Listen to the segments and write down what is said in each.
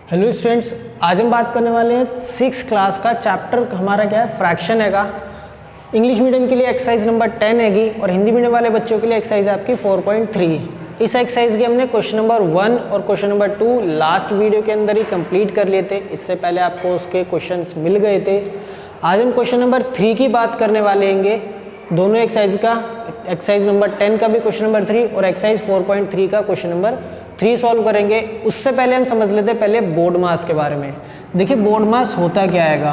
Hello students, आज हम बात करने वाले हैं 6 क्लास का चैप्टर हमारा क्या है, फ्रैक्शन हैगा। इंग्लिश मीडियम के लिए एक्सरसाइज नंबर 10 हैगी और हिंदी मीडियम वाले बच्चों के लिए एक्सरसाइज आपकी 4.3। इस एक्सरसाइज के हमने क्वेश्चन नंबर 1 और क्वेश्चन नंबर 2 लास्ट वीडियो के अंदर ही कंप्लीट कर लिए थे। इससे पहले आपको उसके क्वेश्चंस मिल गए थे। आज हम क्वेश्चन नंबर 3 की बात करने वाले हैंगे। दोनों एक्सरसाइज का, एक्सरसाइज नंबर 10 का भी क्वेश्चन नंबर 3 और एक्सरसाइज 4.3 का क्वेश्चन नंबर 3 सॉल्व करेंगे। उससे पहले हम समझ लेते हैं पहले बोर्ड मास के बारे में। देखिए बोर्ड मास होता क्या हैगा।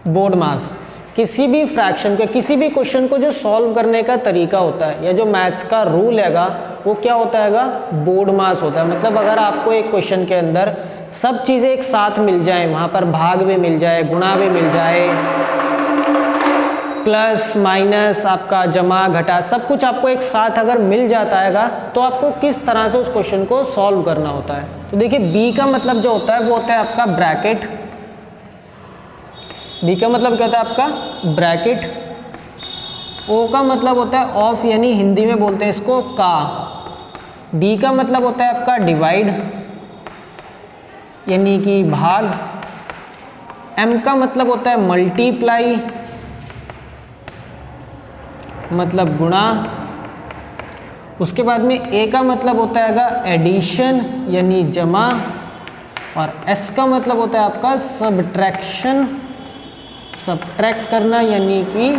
बोर्ड मास किसी भी फ्रैक्शन को, किसी भी क्वेश्चन को जो सॉल्व करने का तरीका होता है या जो मैथ्स का रूल हैगा वो क्या होता हैगा, बोर्ड मास होता है। मतलब अगर आपको एक क्वेश्चन के अंदर सब चीज़ें एक साथ मिल जाए, वहाँ पर भाग भी मिल जाए, गुणा भी मिल जाए, प्लस माइनस आपका जमा घटा सब कुछ आपको एक साथ अगर मिल जाता हैगा तो आपको किस तरह से उस क्वेश्चन को सॉल्व करना होता है। तो देखिए बी का मतलब जो होता है वो होता है आपका ब्रैकेट। बी का मतलब क्या होता है आपका ब्रैकेट। ओ का मतलब होता है ऑफ, यानी हिंदी में बोलते हैं इसको का। डी का मतलब होता है आपका डिवाइड यानी कि भाग। एम का मतलब होता है मल्टीप्लाई मतलब गुणा। उसके बाद में ए का मतलब होता है एडिशन यानी जमा। और एस का मतलब होता है आपका सब्ट्रैक्शन, सब्ट्रैक्ट करना यानी कि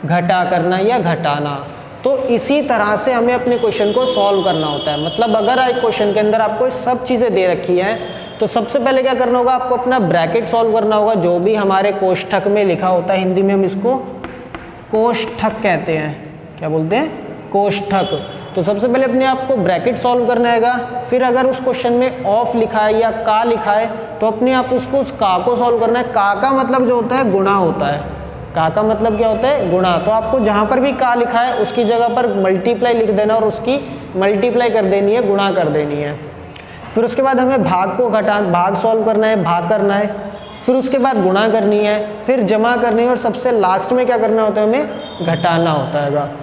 घटा करना या घटाना। तो इसी तरह से हमें अपने क्वेश्चन को सॉल्व करना होता है। मतलब अगर एक क्वेश्चन के अंदर आपको सब चीज़ें दे रखी हैं तो सबसे पहले क्या करना होगा, आपको अपना ब्रैकेट सॉल्व करना होगा। जो भी हमारे कोष्ठक में लिखा होता है, हिंदी में हम इसको कोष्ठक कहते हैं। क्या बोलते हैं, कोष्ठक। तो सबसे पहले अपने आप को ब्रैकेट सॉल्व करना हैगा। फिर अगर उस क्वेश्चन में ऑफ लिखा है या का लिखा है तो अपने आप उसको उस का को सॉल्व करना है। का का मतलब जो होता है गुणा होता है। का का मतलब क्या होता है, गुणा। तो आपको जहाँ पर भी का लिखा है उसकी जगह पर मल्टीप्लाई लिख देना और उसकी मल्टीप्लाई कर देनी है, गुणा कर देनी है। फिर उसके बाद हमें भाग को भाग सॉल्व करना है, भाग करना है। फिर उसके बाद गुणा करनी है, फिर जमा करनी है और सबसे लास्ट में क्या करना होता है, हमें घटाना होता है।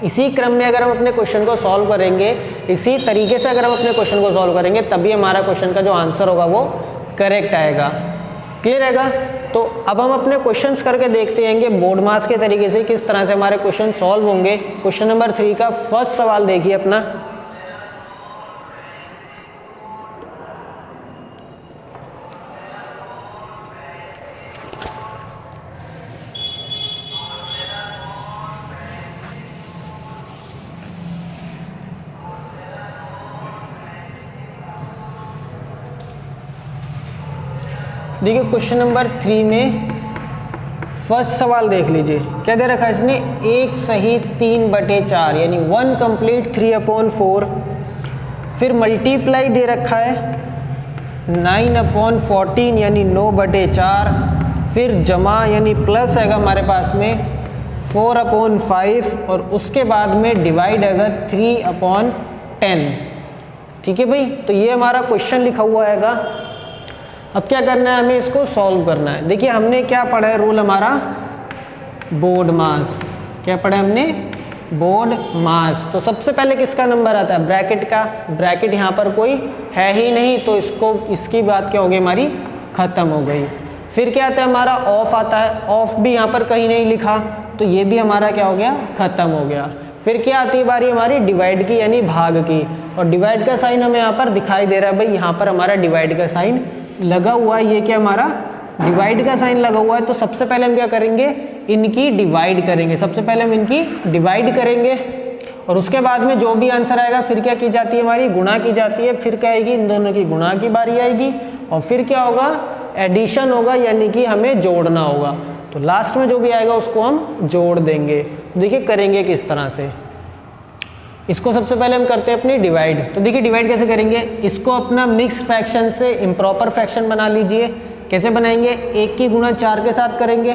इसी क्रम में अगर हम अपने क्वेश्चन को सॉल्व करेंगे, इसी तरीके से अगर हम अपने क्वेश्चन को सॉल्व करेंगे तभी हमारा क्वेश्चन का जो आंसर होगा वो करेक्ट आएगा। क्लियर आएगा। तो अब हम अपने क्वेश्चंस करके देखते हैं बोर्ड मास के तरीके से किस तरह से हमारे क्वेश्चन सॉल्व होंगे। क्वेश्चन नंबर 3 का फर्स्ट सवाल देखिए अपना। देखिए क्वेश्चन नंबर 3 में फर्स्ट सवाल देख लीजिए। क्या दे रखा है इसने, 1 सही 3/4 यानी 1 कंप्लीट 3/4। फिर मल्टीप्लाई दे रखा है 9/14 यानी 9/4। फिर जमा यानी प्लस हैगा हमारे पास में 4/5 और उसके बाद में डिवाइड हैगा 3/10। ठीक है भाई, तो ये हमारा क्वेश्चन लिखा हुआ हैगा। अब क्या करना है, हमें इसको सॉल्व करना है। देखिए हमने क्या पढ़ा है, रूल हमारा बोर्ड मास। क्या पढ़ा है हमने, बोर्ड मास। तो सबसे पहले किसका नंबर आता है, ब्रैकेट का। ब्रैकेट यहाँ पर कोई है ही नहीं तो इसको, इसकी बात क्या हो गई हमारी, ख़त्म हो गई। फिर क्या आता है हमारा, ऑफ आता है। ऑफ भी यहाँ पर कहीं नहीं लिखा तो ये भी हमारा क्या हो गया, ख़त्म हो गया। फिर क्या आती है बारी हमारी डिवाइड की यानी भाग की। और डिवाइड का साइन हमें यहाँ पर दिखाई दे रहा है भाई, यहाँ पर हमारा डिवाइड का साइन लगा हुआ है। ये क्या हमारा डिवाइड का साइन लगा हुआ है। तो सबसे पहले हम क्या करेंगे, इनकी डिवाइड करेंगे। सबसे पहले हम इनकी डिवाइड करेंगे और उसके बाद में जो भी आंसर आएगा फिर क्या की जाती है हमारी, गुणा की जाती है। फिर क्या आएगी, इन दोनों की गुणा की बारी आएगी और फिर क्या होगा, एडिशन होगा यानी कि हमें जोड़ना होगा। तो लास्ट में जो भी आएगा उसको हम जोड़ देंगे। तो देखिए करेंगे किस तरह से। इसको सबसे पहले हम करते हैं अपनी डिवाइड। तो देखिए डिवाइड कैसे करेंगे, इसको अपना मिक्स फ्रैक्शन से इम्प्रॉपर फ्रैक्शन बना लीजिए। कैसे बनाएंगे, 1 की गुणा 4 के साथ करेंगे,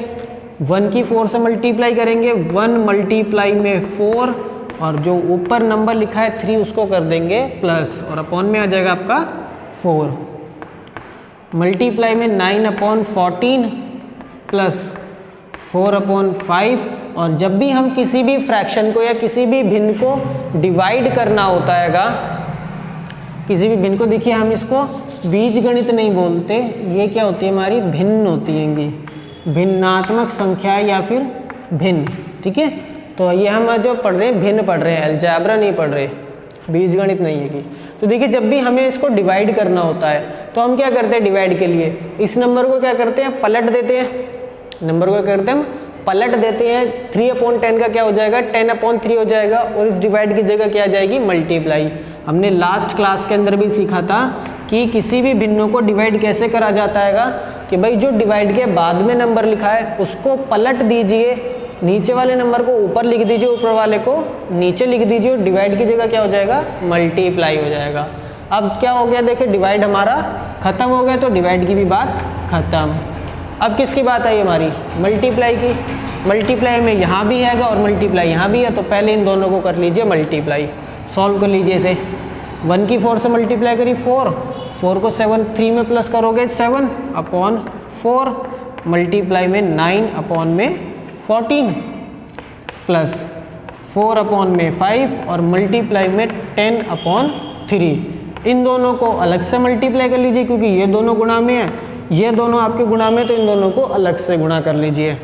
1 की 4 से मल्टीप्लाई करेंगे, 1 मल्टीप्लाई में 4 और जो ऊपर नंबर लिखा है 3 उसको कर देंगे प्लस और अपॉन में आ जाएगा आपका 4। मल्टीप्लाई में 9/14 प्लस 4/5। और जब भी हम किसी भी फ्रैक्शन को या किसी भी भिन्न को डिवाइड करना होता हैगा किसी भी भिन्न को देखिए हम इसको बीज गणित नहीं बोलते, ये क्या होती है हमारी भिन्न होती है, भिन्नात्मक संख्या या फिर भिन्न, ठीक है। तो ये हम जो पढ़ रहे हैं भिन्न पढ़ रहे हैं, अलजेब्रा नहीं पढ़ रहे, बीज गणित नहीं है कि। तो देखिए जब भी हमें इसको डिवाइड करना होता है तो हम क्या करते हैं डिवाइड के लिए, इस नंबर को क्या करते हैं पलट देते हैं, नंबर को क्या करते हैं हम पलट देते हैं। 3/10 का क्या हो जाएगा 10/3 हो जाएगा, और इस डिवाइड की जगह क्या आ जाएगी मल्टीप्लाई। हमने लास्ट क्लास के अंदर भी सीखा था कि किसी भी भिन्नों को डिवाइड कैसे करा जाता है कि भाई जो डिवाइड के बाद में नंबर लिखा है उसको पलट दीजिए, नीचे वाले नंबर को ऊपर लिख दीजिए, ऊपर वाले को नीचे लिख दीजिए, और डिवाइड की जगह क्या हो जाएगा मल्टीप्लाई हो जाएगा। अब क्या हो गया देखिए डिवाइड हमारा खत्म हो गया, तो डिवाइड की भी बात खत्म। अब किसकी बात आई हमारी मल्टीप्लाई की। मल्टीप्लाई में यहाँ भी है और मल्टीप्लाई यहाँ भी है, तो पहले इन दोनों को कर लीजिए मल्टीप्लाई, सॉल्व कर लीजिए इसे। 1 की 4 से मल्टीप्लाई करी 4, 4 को 7 3 में प्लस करोगे 7/4, मल्टीप्लाई में 9/14 प्लस 4/5 और मल्टीप्लाई में 10/3। इन दोनों को अलग से मल्टीप्लाई कर लीजिए क्योंकि ये दोनों गुणा में है, ये दोनों आपके गुणा में, तो इन दोनों को अलग से गुणा कर लीजिए।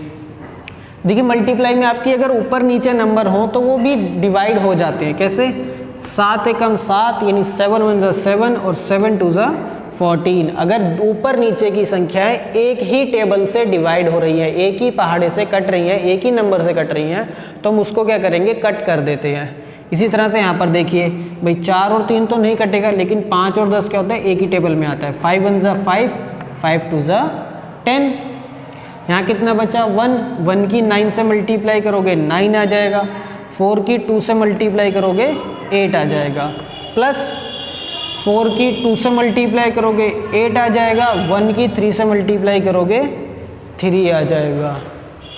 देखिए मल्टीप्लाई में आपकी अगर ऊपर नीचे नंबर हो तो वो भी डिवाइड हो जाते हैं, कैसे 7 एकम 7 यानी 7 1 जा 7 और 7 2 जा 14। अगर ऊपर नीचे की संख्याएं एक ही टेबल से डिवाइड हो रही है, एक ही पहाड़े से कट रही हैं, एक ही नंबर से कट रही हैं, तो हम उसको क्या करेंगे कट कर देते हैं। इसी तरह से यहाँ पर देखिए भाई 4 और 3 तो नहीं कटेगा, लेकिन 5 और 10 क्या होता है एक ही टेबल में आता है। 5 1 जा 5, 5 2 जा 10। यहाँ कितना बचा 1, 1 की 9 से मल्टीप्लाई करोगे 9 आ जाएगा, 4 की 2 से मल्टीप्लाई करोगे 8 आ जाएगा, प्लस 4 की 2 से मल्टीप्लाई करोगे 8 आ जाएगा, 1 की 3 से मल्टीप्लाई करोगे 3 आ जाएगा।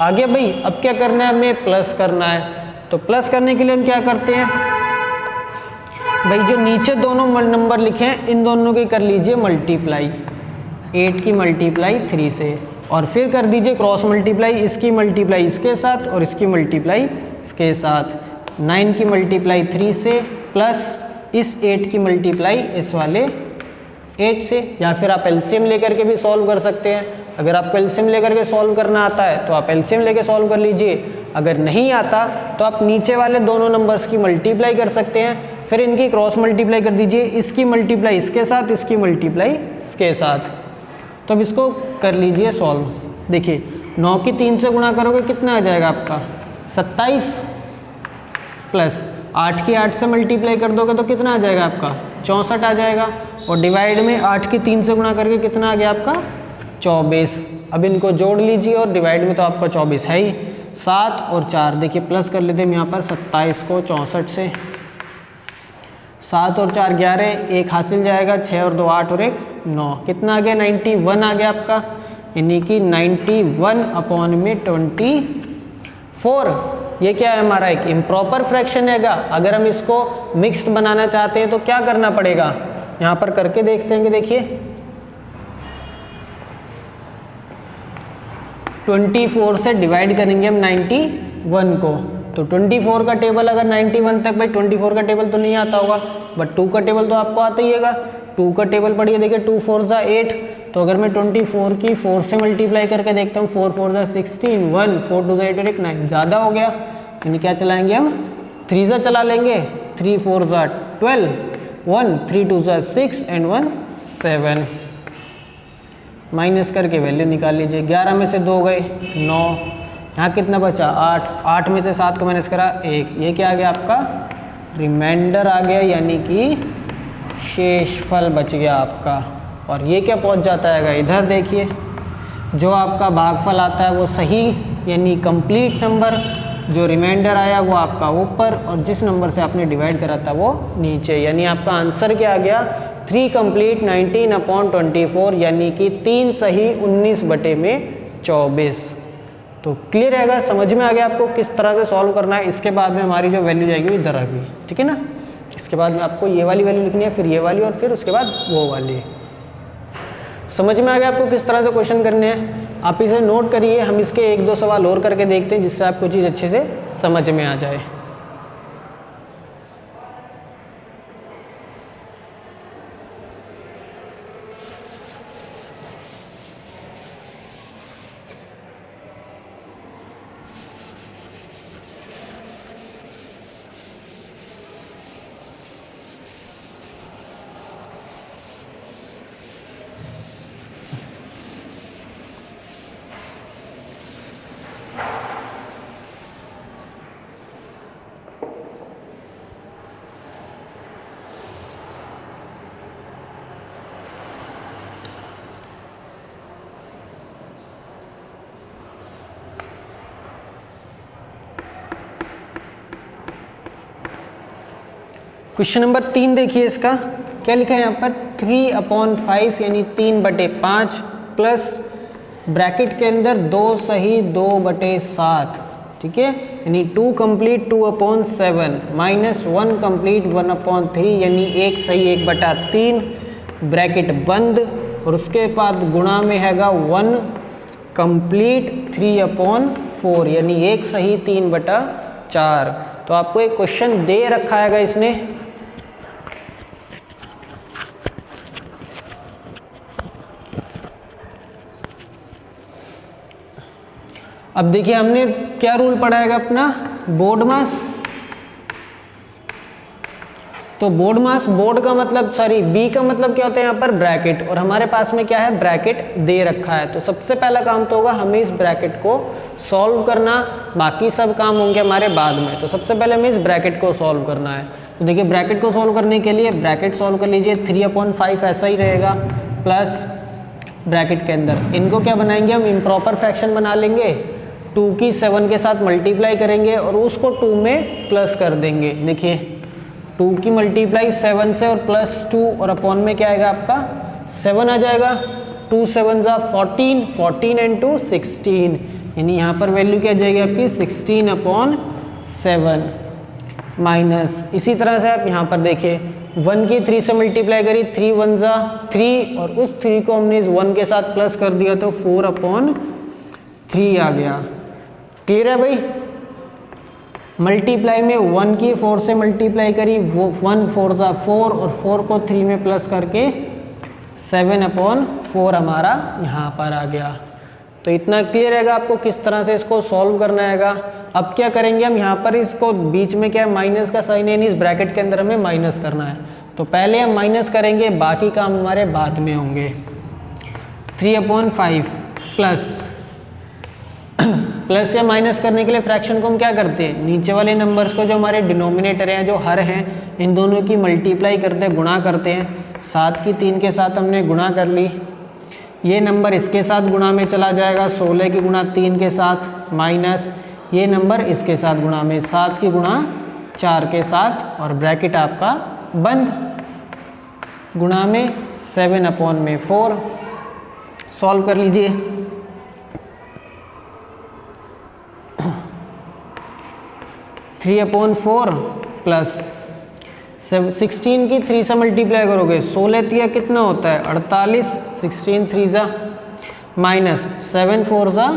आगे भाई अब क्या करना है हमें प्लस करना है, तो प्लस करने के लिए हम क्या करते हैं भाई जो नीचे दोनों नंबर लिखे हैं इन दोनों की कर लीजिए मल्टीप्लाई, 8 की मल्टीप्लाई 3 से, और फिर कर दीजिए क्रॉस मल्टीप्लाई, इसकी मल्टीप्लाई इसके साथ और इसकी मल्टीप्लाई इसके साथ। 9 की मल्टीप्लाई 3 से प्लस इस 8 की मल्टीप्लाई इस वाले 8 से, या फिर आप एलसीएम लेकर के भी सॉल्व कर सकते हैं। अगर आपको एलसीएम लेकर के सॉल्व करना आता है तो आप एलसीएम लेकर सॉल्व कर लीजिए, अगर नहीं आता तो आप नीचे वाले दोनों नंबर्स की मल्टीप्लाई कर सकते हैं, फिर इनकी क्रॉस मल्टीप्लाई कर दीजिए, इसकी मल्टीप्लाई इसके साथ, इसकी मल्टीप्लाई इसके साथ। तो अब इसको कर लीजिए सॉल्व। देखिए 9 की 3 से गुणा करोगे कितना आ जाएगा आपका 27, प्लस 8 की 8 से मल्टीप्लाई कर दोगे तो कितना आ जाएगा आपका 64 आ जाएगा, और डिवाइड में 8 की 3 से गुणा करके कितना आ गया आपका 24। अब इनको जोड़ लीजिए, और डिवाइड में तो आपका 24 है ही, 7 और 4 देखिए प्लस कर लेते हैं यहाँ पर 27 को 64 से, 7 और 4 11, 1 हासिल जाएगा, 6 और 2 8 और 1 9, कितना आ गया 91 आ गया आपका, यानी कि 91/24। ये क्या है हमारा एक इम्प्रॉपर फ्रैक्शन हैगा। अगर हम इसको मिक्स्ड बनाना चाहते हैं तो क्या करना पड़ेगा, यहाँ पर करके देखते हैं कि देखिए 24 से डिवाइड करेंगे हम 91 को, तो 24 का टेबल अगर 91 तक, भाई 24 का टेबल तो नहीं आता होगा, बट 2 का टेबल तो आपको आता ही है। 2 का टेबल पढ़िए, देखिए 2 4 जा 8, तो अगर मैं 24 की 4 से मल्टीप्लाई करके देखता हूँ 4 4 जा 16, 1 4 2 जा 8 और 1 9, ज़्यादा हो गया, यानी क्या चलाएंगे हम 3 जा चला लेंगे, 3 4 जा 12, 1 3 2 जा 6 एंड 1 7। माइनस करके वैल्यू निकाल लीजिए, 11 में से 2 गए 9, यहाँ कितना बचा 8, 8 में से 7 को माइनस करा 1, ये क्या आ गया आपका रिमाइंडर आ गया, यानी कि शेषफल बच गया आपका। और ये क्या पहुंच जाता है इधर, देखिए जो आपका भागफल आता है वो सही यानी कंप्लीट नंबर, जो रिमाइंडर आया वो आपका ऊपर, और जिस नंबर से आपने डिवाइड करा था वो नीचे, यानी आपका आंसर क्या आ गया 3 कंप्लीट 19/24, यानी कि 3 सही 19/24। तो क्लियर रहेगा, समझ में आ गया आपको किस तरह से सॉल्व करना है। इसके बाद में हमारी जो वैल्यू जाएगी वो इधर आ गई, ठीक है ना। इसके बाद में आपको ये वाली वैल्यू लिखनी है, फिर ये वाली, और फिर उसके बाद वो वाली। समझ में आ गया आपको किस तरह से क्वेश्चन करने हैं। आप इसे नोट करिए, हम इसके 1-2 सवाल और करके देखते हैं जिससे आपको चीज़ अच्छे से समझ में आ जाए। क्वेश्चन नंबर 3 देखिए, इसका क्या लिखा है यहाँ पर, 3/5 यानी 3/5 प्लस ब्रैकेट के अंदर 2 सही 2/7, ठीक है, यानी 2 कंप्लीट 2/7 माइनस 1 कंप्लीट 1/3 यानी 1 सही 1/3 ब्रैकेट बंद, और उसके बाद गुणा में हैगा 1 कंप्लीट 3/4 यानी 1 सही 3/4। तो आपको एक क्वेश्चन दे रखा हैगा इसने, अब देखिए हमने क्या रूल पढ़ा हैगा अपना, बोर्ड मास। तो बोर्ड मास, बोर्ड का मतलब सॉरी बी का मतलब क्या होता है यहाँ पर ब्रैकेट, और हमारे पास में क्या है, ब्रैकेट दे रखा है। तो सबसे पहला काम तो होगा हमें इस ब्रैकेट को सॉल्व करना, बाकी सब काम होंगे हमारे बाद में। तो सबसे पहले हमें इस ब्रैकेट को सॉल्व करना है। तो देखिए ब्रैकेट को सॉल्व करने के लिए ब्रैकेट सॉल्व कर लीजिए, 3/5 ऐसा ही रहेगा, प्लस ब्रैकेट के अंदर इनको क्या बनाएंगे हम, इम्प्रॉपर फ्रैक्शन बना लेंगे, 2 की 7 के साथ मल्टीप्लाई करेंगे और उसको 2 में प्लस कर देंगे। देखिए 2 की मल्टीप्लाई 7 से और प्लस 2 और अपॉन में क्या आएगा आपका 7 आ जाएगा, 2 7 जा 14, 14 एंड 2 16, यानी यहाँ पर वैल्यू क्या आ जाएगी आपकी 16/7 माइनस, इसी तरह से आप यहाँ पर देखिए 1 की 3 से मल्टीप्लाई करी, 3 1 जा 3 और उस 3 को हमने इस 1 के साथ प्लस कर दिया तो 4/3 आ गया। क्लियर है भाई। मल्टीप्लाई में 1 की 4 से मल्टीप्लाई करी, वो 1 4 जा 4 और 4 को 3 में प्लस करके 7/4 हमारा यहाँ पर आ गया। तो इतना क्लियर रहेगा आपको किस तरह से इसको सॉल्व करना हैगा। अब क्या करेंगे हम, यहाँ पर इसको बीच में क्या है माइनस का साइन है, इस ब्रैकेट के अंदर हमें माइनस करना है। तो पहले हम माइनस करेंगे, बाकी काम हमारे बाद में होंगे। 3/5 प्लस या माइनस करने के लिए फ्रैक्शन को हम क्या करते हैं, नीचे वाले नंबर्स को जो हमारे डिनोमिनेटर हैं, जो हर हैं, इन दोनों की मल्टीप्लाई करते हैं, गुणा करते हैं। 7 की 3 के साथ हमने गुणा कर ली, ये नंबर इसके साथ गुणा में चला जाएगा, 16 की गुणा 3 के साथ, माइनस ये नंबर इसके साथ गुणा में, 7 की गुणा 4 के साथ, और ब्रैकेट आपका बंद, गुणा में 7/4। सॉल्व कर लीजिए। 3/4 प्लस 16 की 3 से मल्टीप्लाई करोगे, 16 तिया कितना होता है 48, 16 3 जा माइनस 7 4 जा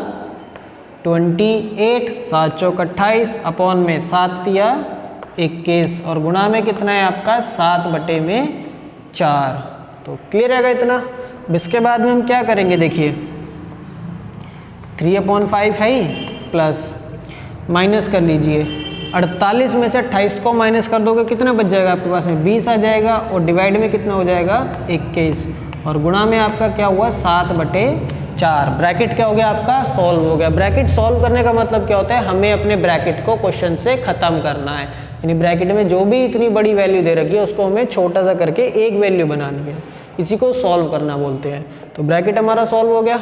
28, 7 चौक 28 अपॉन में 7 तिया 21 और गुणा में कितना है आपका 7/4। तो क्लियर रहेगा इतना। इसके बाद में हम क्या करेंगे, देखिए 3/5 है ही, प्लस माइनस कर लीजिए, 48 में से 28 को माइनस कर दोगे कितना बच जाएगा आपके पास में 20 आ जाएगा, और डिवाइड में कितना हो जाएगा 21, और गुणा में आपका क्या हुआ 7/4। ब्रैकेट क्या हो गया आपका सॉल्व हो गया। ब्रैकेट सॉल्व करने का मतलब क्या होता है, हमें अपने ब्रैकेट को क्वेश्चन से ख़त्म करना है, यानी ब्रैकेट में जो भी इतनी बड़ी वैल्यू दे रखी है उसको हमें छोटा सा करके एक वैल्यू बनानी है, इसी को सॉल्व करना बोलते हैं। तो ब्रैकेट हमारा सॉल्व हो गया।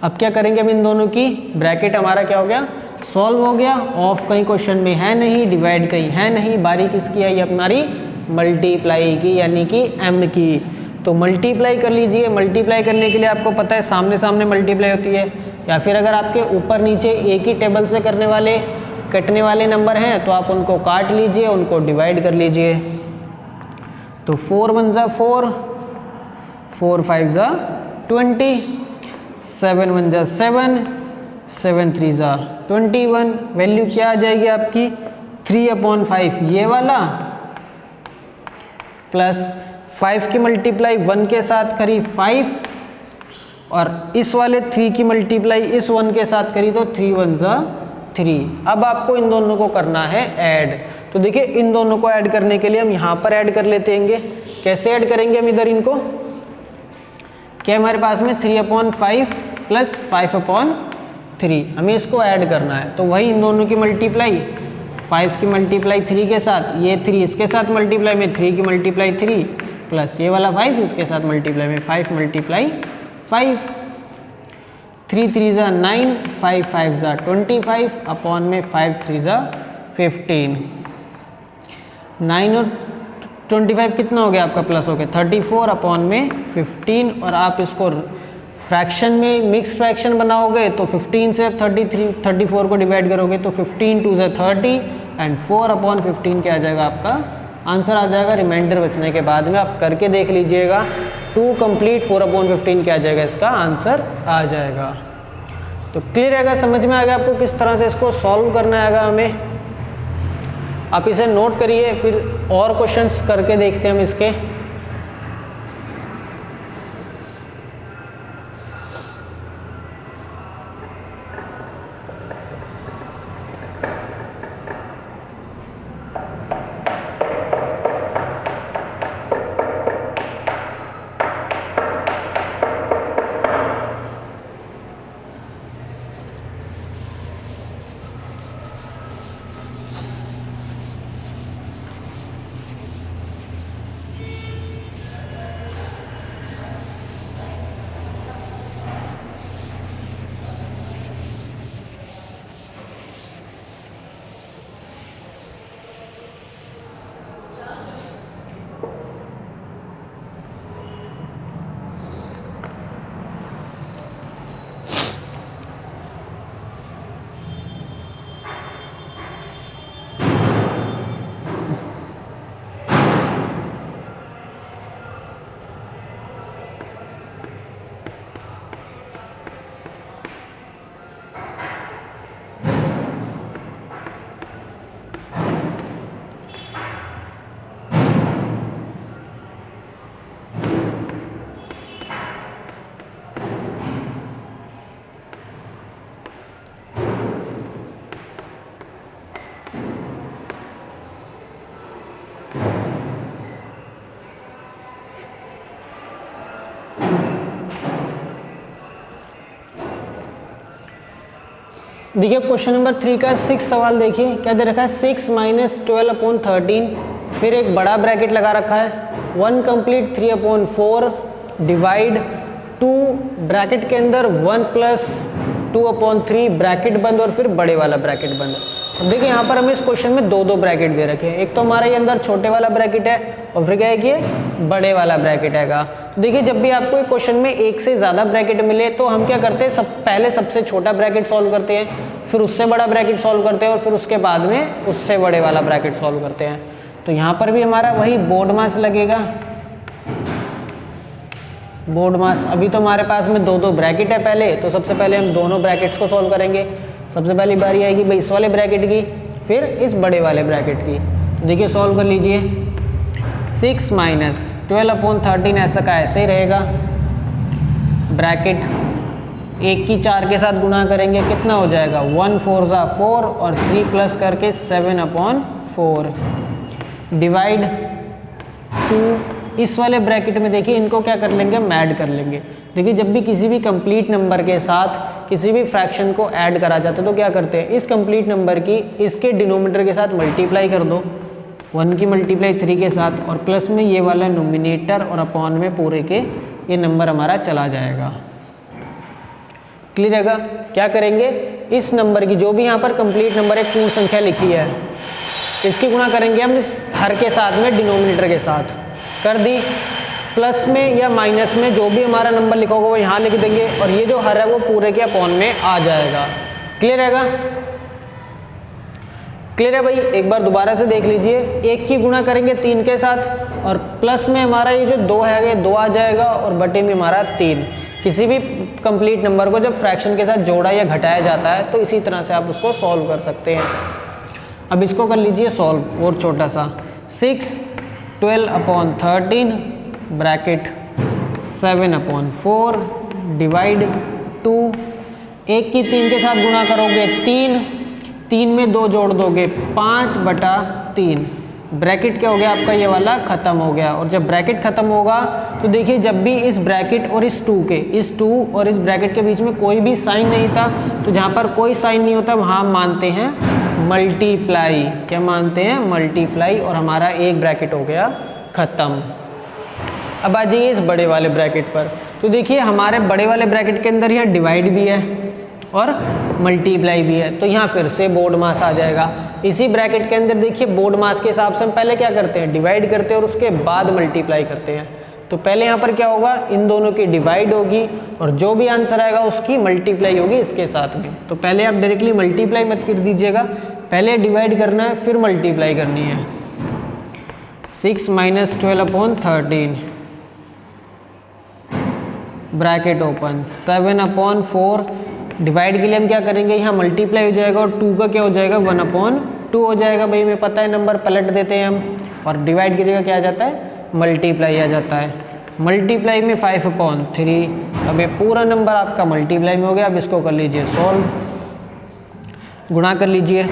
अब क्या करेंगे हम इन दोनों की, ब्रैकेट हमारा क्या हो गया सॉल्व हो गया। ऑफ कहीं क्वेश्चन में है नहीं, डिवाइड कहीं है नहीं, बारी किसकी है ये हमारी मल्टीप्लाई की, यानी कि m की। तो मल्टीप्लाई कर लीजिए। मल्टीप्लाई करने के लिए आपको पता है सामने सामने मल्टीप्लाई होती है, या फिर अगर आपके ऊपर नीचे एक ही टेबल से करने वाले कटने वाले नंबर हैं तो आप उनको काट लीजिए, उनको डिवाइड कर लीजिए। तो 4 1 जा 4, 4 5 जा 20, 7 1 जा 7, 7 3 जा 21। वैल्यू क्या आ जाएगी आपकी 3/5 ये वाला, प्लस 5 की मल्टीप्लाई 1 के साथ करी 5, और इस वाले 3 की मल्टीप्लाई इस 1 के साथ करी तो 3 1 जा 3। अब आपको इन दोनों को करना है ऐड। तो देखिए इन दोनों को ऐड करने के लिए हम यहाँ पर ऐड कर लेते हैं। कैसे ऐड करेंगे हम इधर इनको, क्या हमारे पास में 3/5 प्लस 5/3, हमें इसको ऐड करना है। तो वही इन दोनों की मल्टीप्लाई 5 की मल्टीप्लाई 3 के साथ, ये 3 इसके साथ मल्टीप्लाई में 3 की मल्टीप्लाई 3, प्लस ये वाला 5 इसके साथ मल्टीप्लाई में 5 मल्टीप्लाई 5, 3 3 जा 9, 5 5 जा 25 अपॉन में 5 3 जा 15। 9 और 25 कितना हो गया आपका प्लस हो गया 34 अपॉन में 15, और आप इसको फ्रैक्शन में मिक्स फ्रैक्शन बनाओगे तो 15 से 34 को डिवाइड करोगे तो 15 2 से 30 एंड 4 अपॉन 15 क्या आ जाएगा आपका आंसर आ जाएगा। रिमाइंडर बचने के बाद में आप करके देख लीजिएगा 2 कंप्लीट 4 अपॉन 15 क्या आ जाएगा, इसका आंसर आ जाएगा। तो क्लियर आएगा, समझ में आ गया आपको किस तरह से इसको सॉल्व करना आएगा हमें। आप इसे नोट करिए, फिर और क्वेश्चंस करके देखते हैं हम इसके। देखिए क्वेश्चन नंबर 3 का 6 सवाल देखिए क्या दे रखा है 6 माइनस 12 अपॉन 13, फिर एक बड़ा ब्रैकेट लगा रखा है 1 कंप्लीट 3 अपॉन 4 डिवाइड 2 ब्रैकेट के अंदर 1 प्लस 2 अपॉन 3 ब्रैकेट बंद और फिर बड़े वाला ब्रैकेट बंद। अब देखिए यहाँ पर हमें इस क्वेश्चन में दो ब्रैकेट दे रखे हैं, एक तो हमारे ये अंदर छोटे वाला ब्रैकेट है और फिर क्या है कि ये बड़े वाला ब्रैकेट हैगा। तो देखिए जब भी आपको एक क्वेश्चन में एक से ज़्यादा ब्रैकेट मिले तो हम क्या करते हैं, पहले सबसे छोटा ब्रैकेट सॉल्व करते हैं, फिर उससे बड़ा ब्रैकेट सॉल्व करते हैं और फिर उसके बाद में उससे बड़े वाला ब्रैकेट सॉल्व करते हैं। तो यहाँ पर भी हमारा वही बोर्ड मास लगेगा, बोर्ड मास। अभी तो हमारे पास में दो ब्रैकेट है पहले, तो सबसे पहले हम दोनों ब्रैकेट्स को सॉल्व करेंगे। सबसे पहली बारी आएगी भाई इस वाले ब्रैकेट की, फिर इस बड़े वाले ब्रैकेट की। तो देखिए सॉल्व कर लीजिए, 6 माइनस 12 अपॉन 13 ऐसा का ऐसे ही रहेगा, ब्रैकेट 1 की 4 के साथ गुणा करेंगे कितना हो जाएगा 1 4 ज़ा 4 और 3 प्लस करके 7 अपॉन 4 डिवाइड 2। इस वाले ब्रैकेट में देखिए इनको क्या कर लेंगे, हम ऐड कर लेंगे। देखिए जब भी किसी भी कंप्लीट नंबर के साथ किसी भी फ्रैक्शन को ऐड करा जाता है तो क्या करते हैं, इस कंप्लीट नंबर की इसके डिनोमिनेटर के साथ मल्टीप्लाई कर दो, 1 की मल्टीप्लाई 3 के साथ, और प्लस में ये वाला नोमिनेटर और अपॉन में पूरे के ये नंबर हमारा चला जाएगा। क्लियर है? क्या करेंगे, इस नंबर की जो भी यहाँ पर कंप्लीट नंबर एक पूर्ण संख्या लिखी है इसकी गुणा करेंगे हम इस हर के साथ में डिनोमिनेटर के साथ कर दी, प्लस में या माइनस में जो भी हमारा नंबर लिखा होगा वो यहाँ लिख देंगे और ये जो हर है वो पूरे के अपॉन में आ जाएगा। क्लियर रहेगा? क्लियर है भाई? एक बार दोबारा से देख लीजिए, 1 की गुणा करेंगे 3 के साथ और प्लस में हमारा ये जो 2 है ये 2 आ जाएगा और बटे में हमारा 3। किसी भी कंप्लीट नंबर को जब फ्रैक्शन के साथ जोड़ा या घटाया जाता है तो इसी तरह से आप उसको सॉल्व कर सकते हैं। अब इसको कर लीजिए सॉल्व और छोटा सा, 6 12 अपॉन 13 ब्रैकेट 7 अपॉन 4 डिवाइड 2, 1 की 3 के साथ गुणा करोगे 3 में 2 जोड़ दोगे 5 बटा 3, ब्रैकेट क्या हो गया आपका ये वाला ख़त्म हो गया। और जब ब्रैकेट ख़त्म होगा तो देखिए जब भी इस ब्रैकेट और इस 2 और इस ब्रैकेट के बीच में कोई भी साइन नहीं था, तो जहाँ पर कोई साइन नहीं होता वहाँ मानते हैं मल्टीप्लाई। क्या मानते हैं? मल्टीप्लाई। और हमारा एक ब्रैकेट हो गया ख़त्म। अब आ जाइए इस बड़े वाले ब्रैकेट पर, तो देखिए हमारे बड़े वाले ब्रैकेट के अंदर यहाँ डिवाइड भी है और मल्टीप्लाई भी है, तो यहाँ फिर से बोर्ड मास आ जाएगा। इसी ब्रैकेट के अंदर देखिए बोर्ड मास के हिसाब से हम पहले क्या करते हैं, डिवाइड करते हैं और उसके बाद मल्टीप्लाई करते हैं। तो पहले यहाँ पर क्या होगा, इन दोनों की डिवाइड होगी और जो भी आंसर आएगा उसकी मल्टीप्लाई होगी इसके साथ में। तो पहले आप डायरेक्टली मल्टीप्लाई मत कर दीजिएगा, पहले डिवाइड करना है फिर मल्टीप्लाई करनी है। 6 - 12/13 ब्रैकेट ओपन, 7/4 डिवाइड के लिए हम क्या करेंगे, यहाँ मल्टीप्लाई हो जाएगा और 2 का क्या हो जाएगा, 1/2 हो जाएगा। भाई हमें पता है नंबर पलट देते हैं हम, और डिवाइड की जगह क्या आ जाता है, मल्टीप्लाई आ जाता है। मल्टीप्लाई में 5/3, अब ये पूरा नंबर आपका मल्टीप्लाई में हो गया। अब इसको कर लीजिए सॉल्व, गुणा कर लीजिए।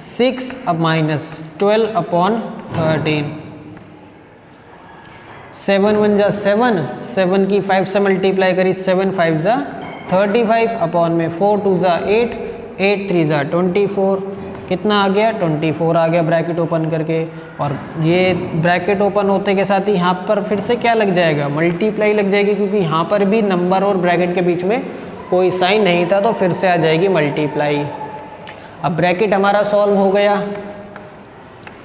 6 अब -12/13, 7 1 जा 7, 7 की 5 से मल्टीप्लाई करी, 7 5 जा 35 अपॉन में 4 2 जा 8, 8 3 जा 24, कितना आ गया, 24 आ गया ब्रैकेट ओपन करके। और ये ब्रैकेट ओपन होते के साथ ही यहाँ पर फिर से क्या लग जाएगा, मल्टीप्लाई लग जाएगी, क्योंकि यहाँ पर भी नंबर और ब्रैकेट के बीच में कोई साइन नहीं था, तो फिर से आ जाएगी मल्टीप्लाई। अब ब्रैकेट हमारा सॉल्व हो गया,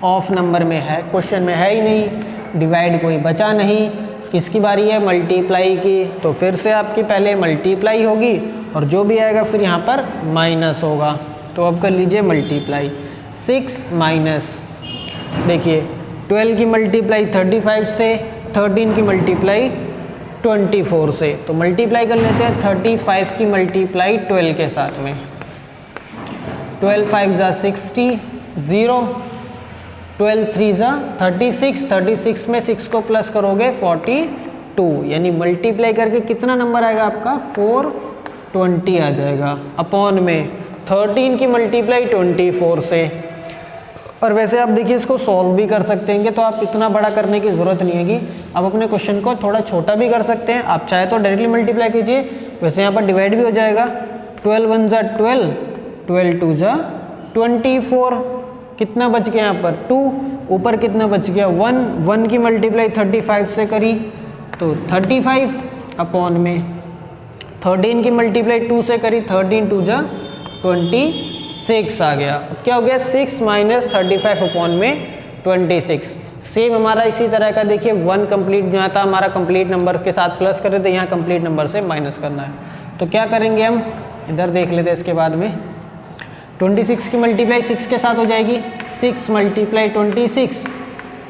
ऑफ नंबर में है, क्वेश्चन में है ही नहीं, डिवाइड कोई बचा नहीं, किसकी बारी है, मल्टीप्लाई की। तो फिर से आपकी पहले मल्टीप्लाई होगी और जो भी आएगा फिर यहाँ पर माइनस होगा। तो अब कर लीजिए मल्टीप्लाई, 6 माइनस, देखिए 12 की मल्टीप्लाई 35 से, 13 की मल्टीप्लाई 24 से, तो मल्टीप्लाई कर लेते हैं 35 की मल्टीप्लाई 12 के साथ में। 12 5 जा 60, 0, 12 3 जा 36, 36 में 6 को प्लस करोगे 42, यानी मल्टीप्लाई करके कितना नंबर आएगा आपका, 420 आ जाएगा। अपॉन में 13 की मल्टीप्लाई 24 से। और वैसे आप देखिए इसको सॉल्व भी कर सकते हैं, तो आप इतना बड़ा करने की ज़रूरत नहीं है कि आप अपने क्वेश्चन को थोड़ा छोटा भी कर सकते हैं। आप चाहे तो डायरेक्टली मल्टीप्लाई कीजिए, वैसे यहाँ पर डिवाइड भी हो जाएगा। 12 1 जा 12, 12 2 जा 24, कितना बच गया यहाँ पर 2, ऊपर कितना बच गया 1, 1 की मल्टीप्लाई 35 से करी तो 35 अपॉन में 13 की मल्टीप्लाई 2 से करी, 13 2 जा 26 आ गया। अब क्या हो गया, 6 - 35 अपॉन में 26। सेम हमारा इसी तरह का देखिए 1 कंप्लीट जो था हमारा कंप्लीट नंबर के साथ प्लस कर रहे थे, यहाँ कंप्लीट नंबर से माइनस करना है। तो क्या करेंगे हम, इधर देख लेते हैं। इसके बाद में 26 की मल्टीप्लाई 6 के साथ हो जाएगी, 6 × 26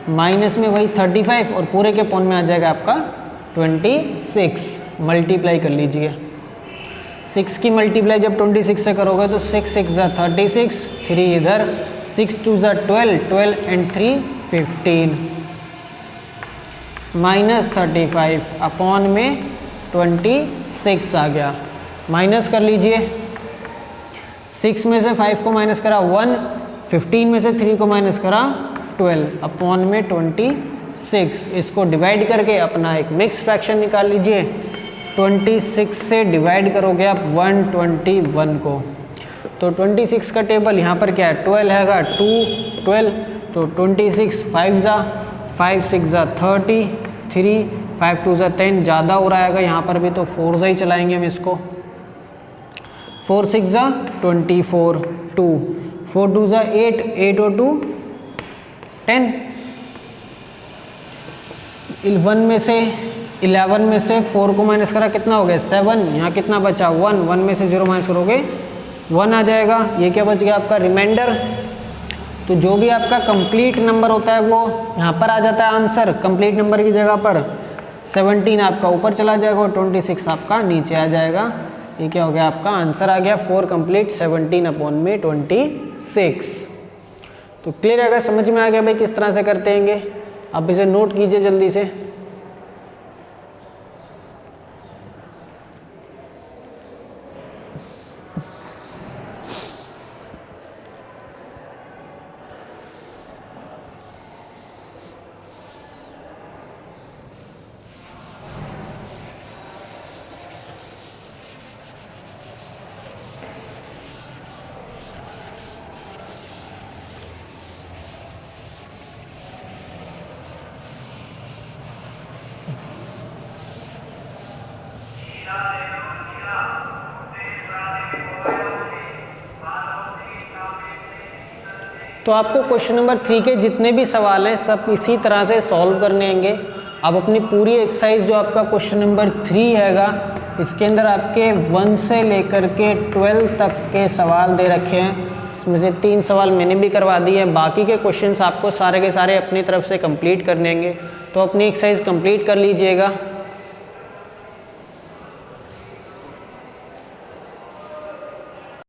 माइनस में वही 35 और पूरे के अपॉन में आ जाएगा आपका 26। मल्टीप्लाई कर लीजिए, 6 की मल्टीप्लाई जब 26 से करोगे तो 6 6 जा 36, 3 इधर, 6 2 जा 12, 12 and 3 15, -35 अपॉन में 26 आ गया। माइनस कर लीजिए, 6 में से 5 को माइनस करा 1, 15 में से 3 को माइनस करा 12 अपॉन में 26। इसको डिवाइड करके अपना एक मिक्स फ्रैक्शन निकाल लीजिए। 26 से डिवाइड करोगे आप 121 को, तो 26 का टेबल यहाँ पर क्या है, 12 हैगा, 2 12, तो 26 5 जा 5 6 जा 30, 3 5 2 जा 10, ज़्यादा हो रहा है यहाँ पर भी, तो 4 जा ही चलाएंगे हम इसको। 4 6 जा 24, 2 4 2 जा 8, 8 और 2 10, 11 में से 4 को माइनस करा, कितना हो गया 7, यहाँ कितना बचा 1, 1 में से 0 माइनस करोगे 1 आ जाएगा। ये क्या बच गया आपका रिमाइंडर। तो जो भी आपका कंप्लीट नंबर होता है वो यहाँ पर आ जाता है आंसर, कंप्लीट नंबर की जगह पर 17 आपका ऊपर चला जाएगा और 26 आपका नीचे आ जाएगा। ये क्या हो गया आपका आंसर आ गया 4 कंप्लीट 17 अपॉन में 26। तो क्लियर है, अगर समझ में आ गया भाई किस तरह से करते हैंगे, आप इसे नोट कीजिए जल्दी से। तो आपको क्वेश्चन नंबर 3 के जितने भी सवाल हैं सब इसी तरह से सॉल्व करने होंगे। अब अपनी पूरी एक्सरसाइज जो आपका क्वेश्चन नंबर 3 हैगा, इसके अंदर आपके 1 से लेकर के 12 तक के सवाल दे रखे हैं। इसमें से 3 सवाल मैंने भी करवा दिए हैं, बाकी के क्वेश्चंस आपको सारे के सारे अपनी तरफ से कंप्लीट करने होंगे। तो अपनी एक्सरसाइज कंप्लीट कर लीजिएगा।